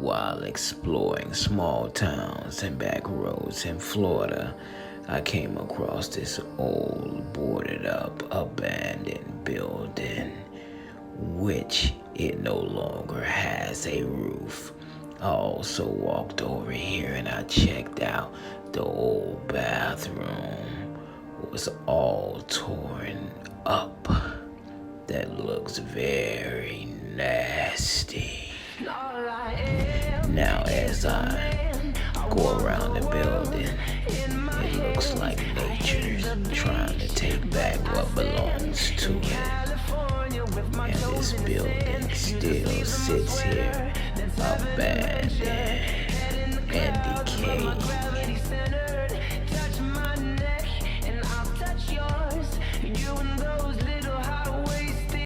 While exploring small towns and back roads in Florida, I came across this old, boarded up, abandoned building, which it no longer has a roof. I also walked over here and I checked out the old bathroom. It was all torn up. That looks very nasty. Now as I go around the building, it looks like nature's trying to take back what belongs to it. And this building still sits here abandoned and decaying.